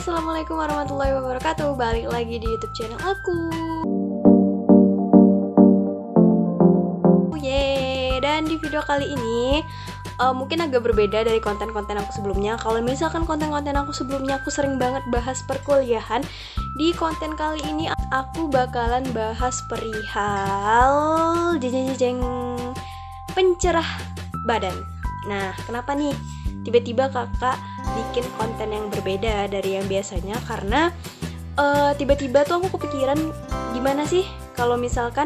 Assalamualaikum warahmatullahi wabarakatuh. Balik lagi di YouTube channel aku. Dan di video kali ini mungkin agak berbeda dari konten-konten aku sebelumnya. Kalau misalkan konten-konten aku sebelumnya aku sering banget bahas perkuliahan, di konten kali ini aku bakalan bahas perihal jeng pencerah badan. Nah, kenapa nih tiba-tiba kakak bikin konten yang berbeda dari yang biasanya? Karena tiba-tiba tuh aku kepikiran gimana sih kalau misalkan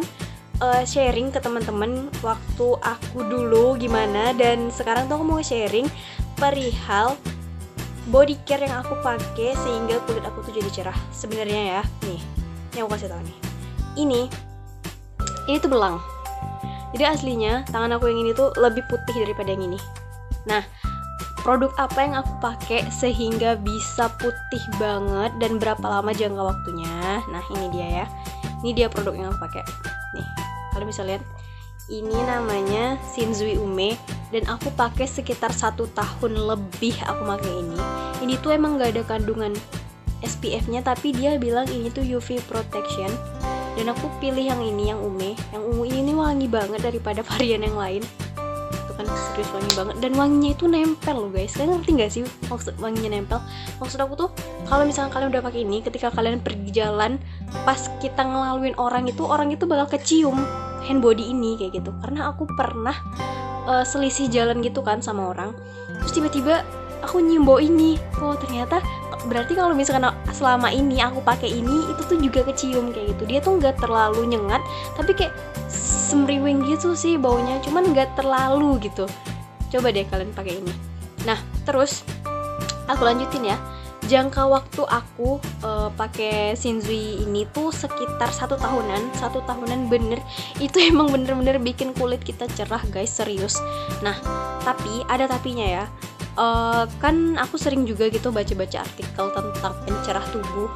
sharing ke teman-teman waktu aku dulu gimana, dan sekarang tuh aku mau sharing perihal body care yang aku pakai sehingga kulit aku tuh jadi cerah. Sebenarnya ya, nih aku kasih tahu nih. Ini tuh belang. Jadi aslinya tangan aku yang ini tuh lebih putih daripada yang ini. Nah, produk apa yang aku pakai sehingga bisa putih banget dan berapa lama jangka waktunya? Nah, ini dia ya. Ini dia produk yang aku pakai. Nih, kalian bisa lihat. Ini namanya Shinzui Ume dan aku pakai sekitar 1 tahun lebih aku pakai ini. Ini tuh emang gak ada kandungan SPF-nya, tapi dia bilang ini tuh UV protection. Dan aku pilih yang ini, yang Ume. Yang ungu ini wangi banget daripada varian yang lain. Itu kan serius wangi banget. Dan wanginya itu nempel loh guys. Kalian ngerti gak sih maksud wanginya nempel? Maksud aku tuh, kalau misalnya kalian udah pakai ini, ketika kalian pergi jalan, pas kita ngelaluin orang itu bakal kecium hand body ini kayak gitu. Karena aku pernah selisih jalan gitu kan sama orang, terus tiba-tiba aku nyium bau ini. Oh, ternyata berarti kalau misalkan selama ini aku pakai ini, itu tuh juga kecium kayak gitu. Dia tuh nggak terlalu nyengat, tapi kayak semriwing gitu sih baunya, cuman nggak terlalu gitu. Coba deh kalian pakai ini. Nah, terus aku lanjutin ya. Jangka waktu aku pakai Shinzui ini tuh sekitar 1 tahunan bener. Itu emang bener-bener bikin kulit kita cerah guys, serius. Nah, tapi ada tapinya ya. Kan aku sering juga gitu baca-baca artikel tentang pencerah tubuh.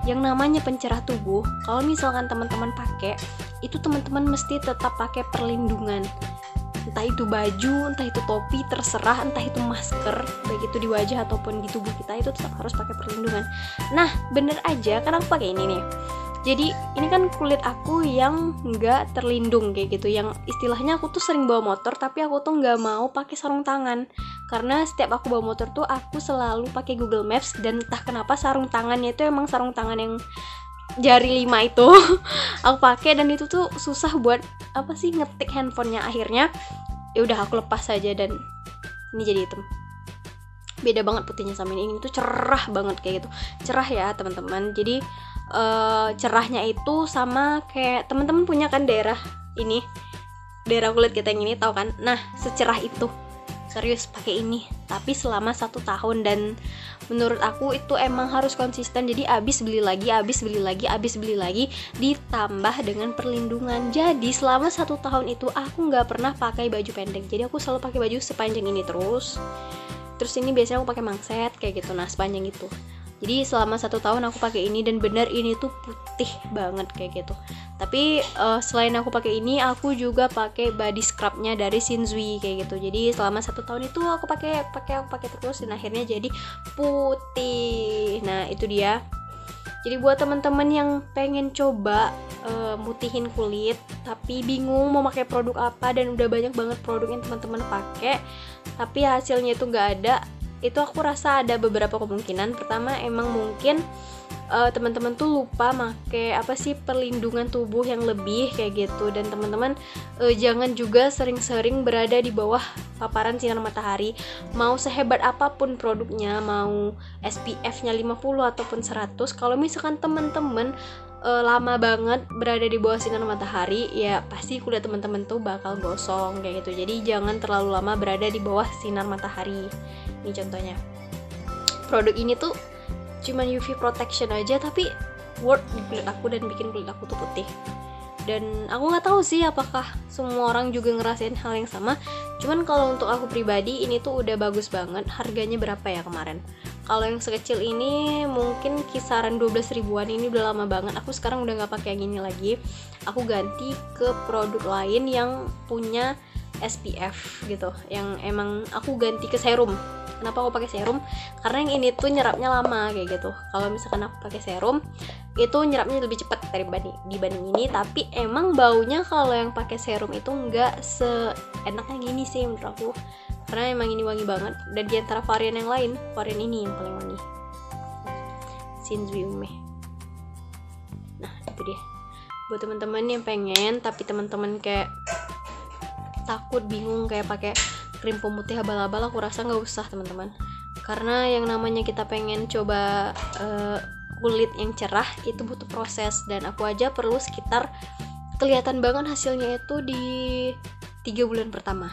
Yang namanya pencerah tubuh, kalau misalkan teman-teman pakai, itu teman-teman mesti tetap pakai perlindungan. Entah itu baju, entah itu topi, terserah, entah itu masker, baik itu di wajah ataupun di tubuh kita, itu tetap harus pakai perlindungan. Nah, bener aja kan aku pakai ini nih. Jadi ini kan kulit aku yang nggak terlindung kayak gitu, yang istilahnya aku tuh sering bawa motor tapi aku tuh nggak mau pakai sarung tangan, karena setiap aku bawa motor tuh aku selalu pakai Google Maps, dan entah kenapa sarung tangannya itu emang sarung tangan yang jari 5 itu aku pakai, dan itu tuh susah buat apa sih ngetik handphonenya. Akhirnya ya udah aku lepas saja, dan ini jadi hitam. Beda banget putihnya sama ini tuh cerah banget kayak gitu. Cerah ya teman-teman. Jadi cerahnya itu sama kayak teman-teman punya kan daerah ini, daerah kulit kita yang ini, tahu kan? Nah, secerah itu. Serius pakai ini, tapi selama 1 tahun, dan menurut aku itu emang harus konsisten. Jadi abis beli lagi, ditambah dengan perlindungan. Jadi selama 1 tahun itu aku nggak pernah pakai baju pendek. Jadi aku selalu pakai baju sepanjang ini terus ini biasanya aku pakai mangset kayak gitu. Nah, sepanjang itu. Jadi selama 1 tahun aku pakai ini, dan bener ini tuh putih banget kayak gitu. Tapi selain aku pakai ini, aku juga pakai body scrubnya dari Shinzui kayak gitu. Jadi selama 1 tahun itu aku pakai terus, dan akhirnya jadi putih. Nah, itu dia. Jadi buat teman-teman yang pengen coba mutihin kulit tapi bingung mau pakai produk apa, dan udah banyak banget produk yang teman-teman pakai tapi hasilnya itu nggak ada, itu aku rasa ada beberapa kemungkinan. Pertama, emang mungkin teman-teman tuh lupa make apa sih perlindungan tubuh yang lebih kayak gitu, dan teman-teman jangan juga sering-sering berada di bawah paparan sinar matahari. Mau sehebat apapun produknya, mau SPF-nya 50 ataupun 100, kalau misalkan teman-teman lama banget berada di bawah sinar matahari, ya pasti kulit teman-teman tuh bakal gosong kayak gitu. Jadi jangan terlalu lama berada di bawah sinar matahari. Ini contohnya. Produk ini tuh cuman UV protection aja tapi worth di kulit aku dan bikin kulit aku tuh putih. Dan aku nggak tahu sih apakah semua orang juga ngerasain hal yang sama. Cuman kalau untuk aku pribadi ini tuh udah bagus banget. Harganya berapa ya kemarin? Kalau yang sekecil ini mungkin kisaran 12 ribuan. Ini udah lama banget. Aku sekarang udah nggak pakai yang ini lagi. Aku ganti ke produk lain yang punya SPF gitu. Yang emang aku ganti ke serum. Kenapa aku pakai serum? Karena yang ini tuh nyerapnya lama kayak gitu. Kalau misalkan aku pakai serum itu nyerapnya lebih cepat dibanding ini, tapi emang baunya kalau yang pakai serum itu nggak seenak yang gini sih menurut aku, karena emang ini wangi banget. Dan di antara varian yang lain, varian ini yang paling wangi, Shinzui Ume. Nah itu dia, buat teman-teman yang pengen tapi teman-teman kayak takut bingung kayak pakai krim pemutih abal-abal, aku rasa nggak usah teman-teman, karena yang namanya kita pengen coba kulit yang cerah itu butuh proses, dan aku aja perlu sekitar kelihatan banget hasilnya itu di 3 bulan pertama,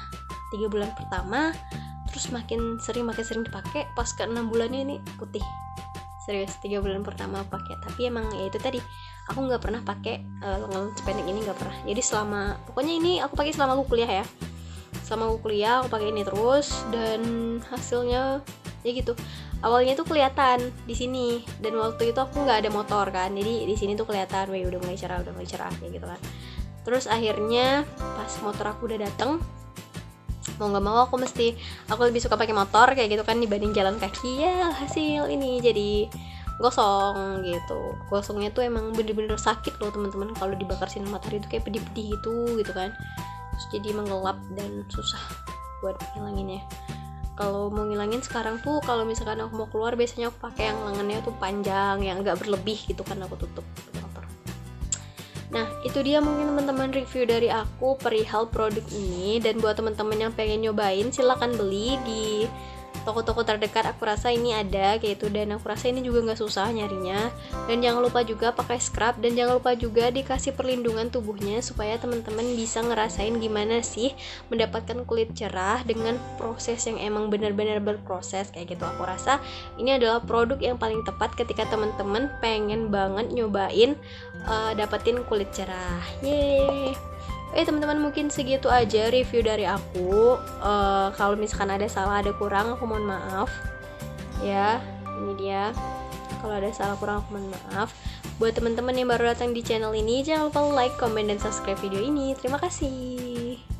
terus makin sering dipakai, pas ke 6 bulannya ini putih serius. 3 bulan pertama aku pakai, tapi emang ya itu tadi, aku nggak pernah pakai lengan sependek ini, nggak pernah. Jadi pokoknya ini aku pakai selama aku kuliah ya, aku pakai ini terus, dan hasilnya ya gitu. Awalnya tuh kelihatan di sini, dan waktu itu aku nggak ada motor kan, jadi di sini tuh kelihatan, wah udah mulai cerah kayak gitu kan. Terus akhirnya pas motor aku udah dateng, mau nggak mau aku lebih suka pakai motor kayak gitu kan dibanding jalan kaki. Ya hasil ini jadi gosong gitu. Gosongnya tuh emang bener-bener sakit loh teman-teman, kalau dibakar sinar matahari itu kayak pedih-pedih gitu kan. Terus jadi menggelap dan susah buat ngilanginnya. Kalau mau ngilangin sekarang tuh, kalau misalkan aku mau keluar biasanya aku pakai yang lengannya tuh panjang, yang agak berlebih gitu kan, aku tutup motor. Nah itu dia mungkin teman-teman review dari aku perihal produk ini, dan buat teman-teman yang pengen nyobain silahkan beli di toko-toko terdekat. Aku rasa ini ada kayak itu, dan aku rasa ini juga nggak susah nyarinya. Dan jangan lupa juga pakai scrub, dan jangan lupa juga dikasih perlindungan tubuhnya supaya teman-teman bisa ngerasain gimana sih mendapatkan kulit cerah dengan proses yang emang benar-benar berproses kayak gitu. Aku rasa ini adalah produk yang paling tepat ketika teman-teman pengen banget nyobain dapetin kulit cerah. Yeay. Teman-teman, mungkin segitu aja review dari aku. Kalau misalkan ada salah ada kurang aku mohon maaf ya. Ini dia, kalau ada salah kurang aku mohon maaf. Buat teman-teman yang baru datang di channel ini, jangan lupa like, comment, dan subscribe video ini. Terima kasih.